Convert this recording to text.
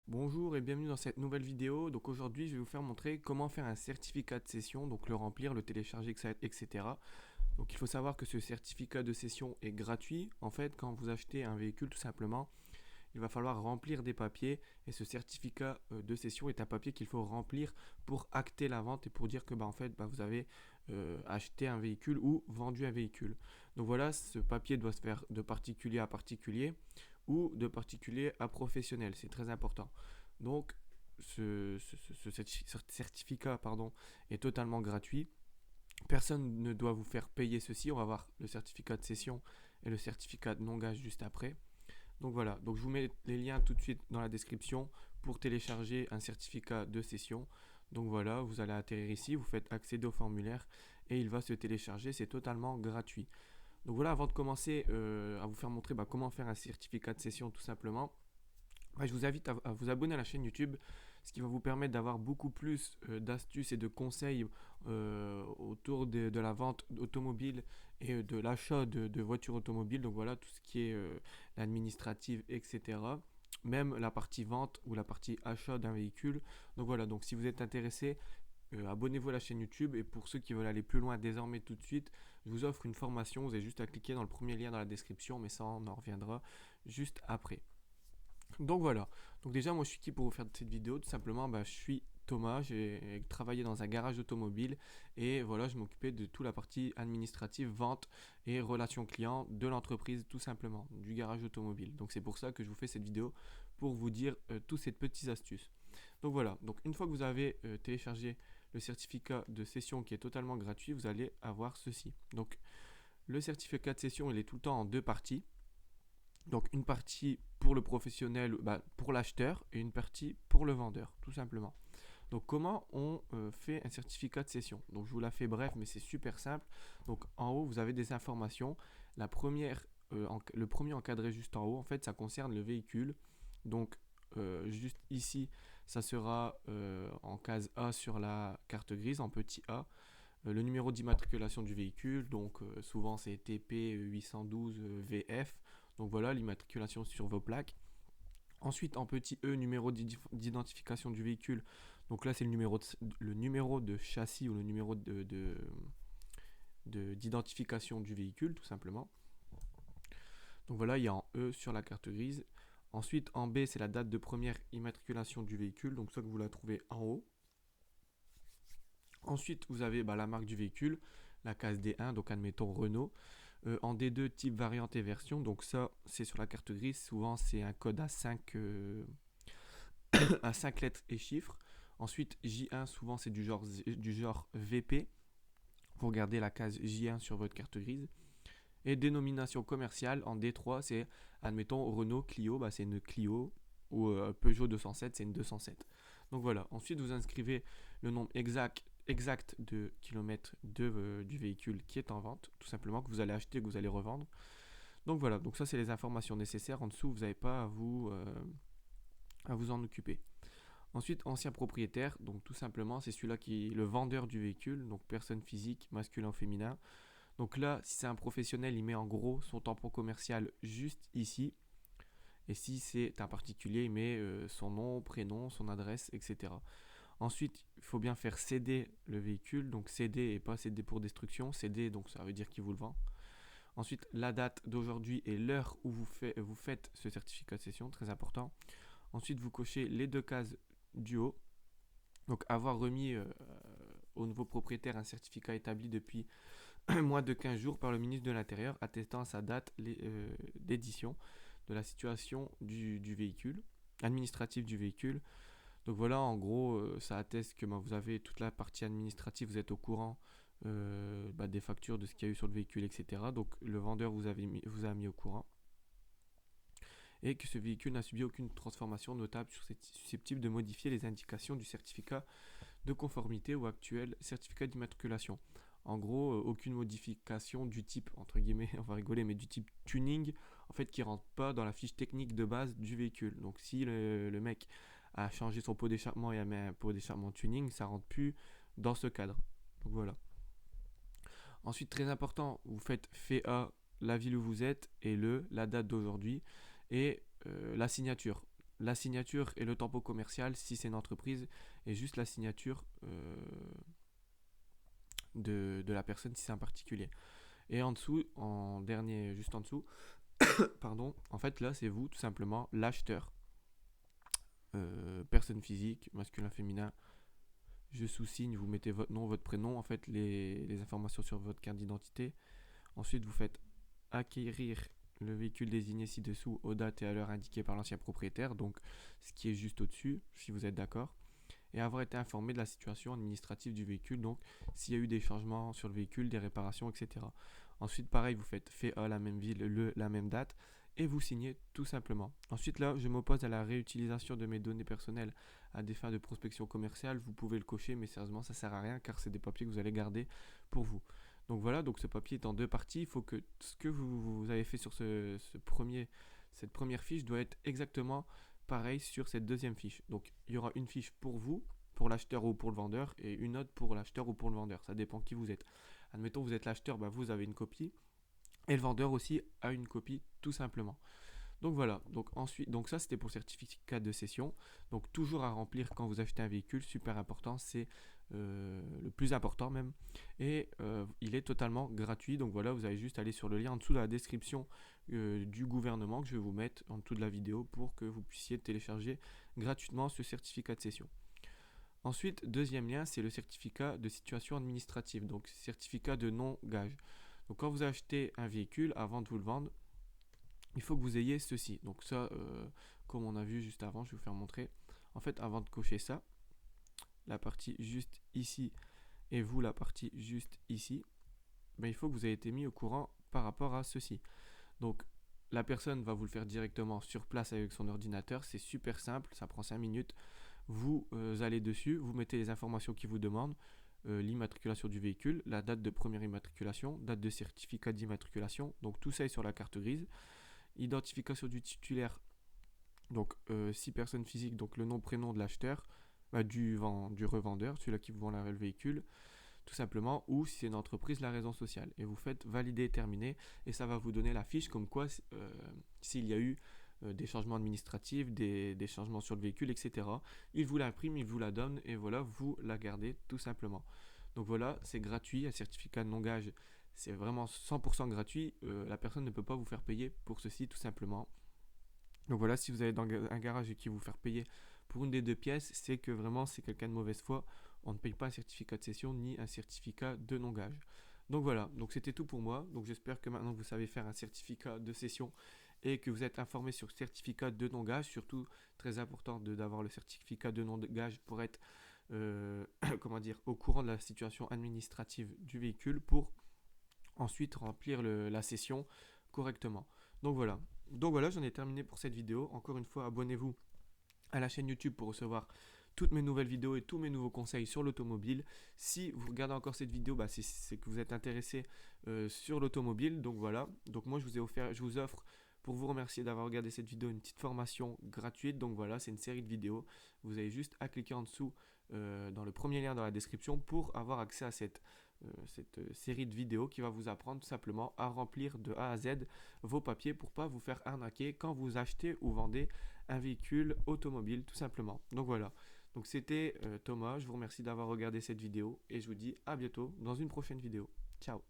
Bonjour et bienvenue dans cette nouvelle vidéo. Donc aujourd'hui, je vais vous faire montrer comment faire un certificat de cession, donc le remplir, le télécharger, etc. Donc il faut savoir que ce certificat de cession est gratuit. En fait, quand vous achetez un véhicule, tout simplement, il va falloir remplir des papiers et ce certificat de cession est un papier qu'il faut remplir pour acter la vente et pour dire que vous avez acheté un véhicule ou vendu un véhicule. Donc voilà, ce papier doit se faire de particulier à particulier ou de particulier à professionnel, c'est très important. Donc ce certificat est totalement gratuit. Personne ne doit vous faire payer ceci. On va voir le certificat de cession et le certificat de non-gage juste après. Donc voilà, donc je vous mets les liens tout de suite dans la description pour télécharger un certificat de cession. Donc voilà, vous allez atterrir ici, vous faites accéder au formulaire et il va se télécharger, c'est totalement gratuit. Donc voilà, avant de commencer à vous faire montrer comment faire un certificat de cession tout simplement, je vous invite à vous abonner à la chaîne YouTube, ce qui va vous permettre d'avoir beaucoup plus d'astuces et de conseils autour de la vente automobile et de l'achat de voitures automobiles. Donc voilà, tout ce qui est l'administrative, etc. Même la partie vente ou la partie achat d'un véhicule. Donc voilà, donc si vous êtes intéressé, abonnez-vous à la chaîne YouTube. Et pour ceux qui veulent aller plus loin désormais tout de suite, je vous offre une formation. Vous avez juste à cliquer dans le premier lien dans la description, mais ça on en reviendra juste après. Donc voilà. Donc déjà, moi je suis qui pour vous faire cette vidéo? Tout simplement, je suis Thomas, j'ai travaillé dans un garage automobile et voilà, je m'occupais de toute la partie administrative, vente et relations clients de l'entreprise tout simplement, du garage automobile. Donc c'est pour ça que je vous fais cette vidéo pour vous dire toutes ces petites astuces. Donc voilà, donc une fois que vous avez téléchargé le certificat de session qui est totalement gratuit, vous allez avoir ceci. Donc le certificat de session, il est tout le temps en deux parties. Donc une partie pour le professionnel, pour l'acheteur, et une partie pour le vendeur, tout simplement. Donc comment on fait un certificat de cession? Donc je vous la fais bref, mais c'est super simple. Donc en haut, vous avez des informations. La première, le premier encadré juste en haut, en fait, ça concerne le véhicule. Donc juste ici, ça sera en case A sur la carte grise, en petit A. Le numéro d'immatriculation du véhicule, donc souvent c'est TP 812 VF. Donc voilà, l'immatriculation sur vos plaques. Ensuite, en petit e, numéro d'identification du véhicule. Donc là, c'est le numéro de châssis ou le numéro d'identification du véhicule, tout simplement. Donc voilà, il y a en E sur la carte grise. Ensuite, en B, c'est la date de première immatriculation du véhicule. Donc ça que vous la trouvez en haut. Ensuite, vous avez la marque du véhicule, la case D1, donc admettons Renault. En D2, type, variante et version. Donc ça, c'est sur la carte grise. Souvent, c'est un code à 5 lettres et chiffres. Ensuite, J1, souvent, c'est du genre VP. Vous regardez la case J1 sur votre carte grise. Et dénomination commerciale, en D3, c'est, admettons, Renault Clio, c'est une Clio. Ou Peugeot 207, c'est une 207. Donc voilà. Ensuite, vous inscrivez le nombre exact de kilomètres du véhicule qui est en vente, tout simplement, que vous allez acheter, que vous allez revendre. Donc voilà, donc ça c'est les informations nécessaires. En dessous, vous n'avez pas à vous en occuper. Ensuite, ancien propriétaire, donc tout simplement, c'est celui-là qui est le vendeur du véhicule, donc personne physique, masculin ou féminin. Donc là, si c'est un professionnel, il met en gros son tampon commercial juste ici. Et si c'est un particulier, il met son nom, prénom, son adresse, etc. Ensuite, il faut bien faire céder le véhicule, donc céder et pas céder pour destruction. Céder, donc ça veut dire qu'il vous le vend. Ensuite, la date d'aujourd'hui et l'heure où vous faites ce certificat de cession, très important. Ensuite, vous cochez les deux cases du haut. Donc, avoir remis au nouveau propriétaire un certificat établi depuis moins de 15 jours par le ministre de l'Intérieur, attestant à sa date d'édition de la situation du véhicule, administrative du véhicule. Donc voilà, en gros, ça atteste que vous avez toute la partie administrative, vous êtes au courant des factures, de ce qu'il y a eu sur le véhicule, etc. Donc le vendeur vous a mis au courant. Et que ce véhicule n'a subi aucune transformation notable susceptible de modifier les indications du certificat de conformité ou actuel certificat d'immatriculation. En gros, aucune modification du type, entre guillemets, on va rigoler, mais du type tuning, en fait, qui rentre pas dans la fiche technique de base du véhicule. Donc si le mec a changé son pot d'échappement et a mis un pot d'échappement tuning, ça rentre plus dans ce cadre. Donc voilà. Ensuite, très important, vous faites FEA, la ville où vous êtes, et la date d'aujourd'hui, et la signature. la signature et le tampon commercial si c'est une entreprise, et juste la signature de la personne si c'est un particulier. Et en dessous, en dernier, juste en dessous, pardon, en fait là c'est vous tout simplement l'acheteur. Personne physique, masculin, féminin, je sous-signe, vous mettez votre nom, votre prénom, en fait les informations sur votre carte d'identité. Ensuite vous faites acquérir le véhicule désigné ci-dessous aux dates et à l'heure indiquées par l'ancien propriétaire, donc ce qui est juste au-dessus, si vous êtes d'accord, et avoir été informé de la situation administrative du véhicule, donc s'il y a eu des changements sur le véhicule, des réparations, etc. Ensuite, pareil, vous faites fait à la même ville, la même date, et vous signez tout simplement. Ensuite, là, je m'oppose à la réutilisation de mes données personnelles à des fins de prospection commerciale. Vous pouvez le cocher, mais sérieusement, ça ne sert à rien car c'est des papiers que vous allez garder pour vous. Donc voilà, donc ce papier est en deux parties. Il faut que ce que vous avez fait sur cette première fiche doit être exactement pareil sur cette deuxième fiche. Donc il y aura une fiche pour vous, pour l'acheteur ou pour le vendeur, et une autre pour l'acheteur ou pour le vendeur. Ça dépend qui vous êtes. Admettons vous êtes l'acheteur, bah, vous avez une copie, et le vendeur aussi a une copie tout simplement. Donc voilà, donc ensuite, donc ça c'était pour le certificat de cession. Donc toujours à remplir quand vous achetez un véhicule, super important, c'est le plus important même. Et il est totalement gratuit, donc voilà, vous allez juste aller sur le lien en dessous de la description du gouvernement que je vais vous mettre en dessous de la vidéo pour que vous puissiez télécharger gratuitement ce certificat de cession. Ensuite, deuxième lien, c'est le certificat de situation administrative, donc certificat de non-gage. Donc quand vous achetez un véhicule, avant de vous le vendre, il faut que vous ayez ceci. Donc ça, comme on a vu juste avant, je vais vous faire montrer. En fait, avant de cocher ça, la partie juste ici et vous la partie juste ici, ben, il faut que vous ayez été mis au courant par rapport à ceci. Donc la personne va vous le faire directement sur place avec son ordinateur. C'est super simple, ça prend 5 minutes. Vous allez dessus, vous mettez les informations qu'il vous demande, l'immatriculation du véhicule, la date de première immatriculation, date de certificat d'immatriculation. Donc tout ça est sur la carte grise. Identification du titulaire, donc 6 personnes physiques, donc le nom, prénom de l'acheteur, du revendeur, celui-là qui vous vend le véhicule, tout simplement, ou si c'est une entreprise, la raison sociale. Et vous faites valider, terminer, et ça va vous donner la fiche comme quoi s'il y a eu des changements administratifs, des changements sur le véhicule, etc. Il vous l'imprime, il vous la donne, et voilà, vous la gardez tout simplement. Donc voilà, c'est gratuit, un certificat de non-gage, c'est vraiment 100% gratuit. La personne ne peut pas vous faire payer pour ceci tout simplement. Donc voilà, si vous allez dans un garage et qui vous faire payer pour une des deux pièces, c'est que vraiment c'est quelqu'un de mauvaise foi. On ne paye pas un certificat de cession ni un certificat de non-gage. Donc voilà, donc c'était tout pour moi. Donc j'espère que maintenant vous savez faire un certificat de cession et que vous êtes informé sur le certificat de non-gage. Surtout, très important d'avoir le certificat de non-gage pour être comment dire, au courant de la situation administrative du véhicule pour ensuite remplir la session correctement. Donc voilà, j'en ai terminé pour cette vidéo. Encore une fois, abonnez-vous à la chaîne YouTube pour recevoir toutes mes nouvelles vidéos et tous mes nouveaux conseils sur l'automobile. Si vous regardez encore cette vidéo, bah c'est que vous êtes intéressé sur l'automobile. Donc voilà, donc moi je vous offre pour vous remercier d'avoir regardé cette vidéo une petite formation gratuite. Donc voilà, c'est une série de vidéos. Vous avez juste à cliquer en dessous dans le premier lien dans la description pour avoir accès à cette série de vidéos qui va vous apprendre tout simplement à remplir de A à Z vos papiers pour pas vous faire arnaquer quand vous achetez ou vendez un véhicule automobile tout simplement. Donc voilà, donc c'était Thomas, je vous remercie d'avoir regardé cette vidéo et je vous dis à bientôt dans une prochaine vidéo. Ciao.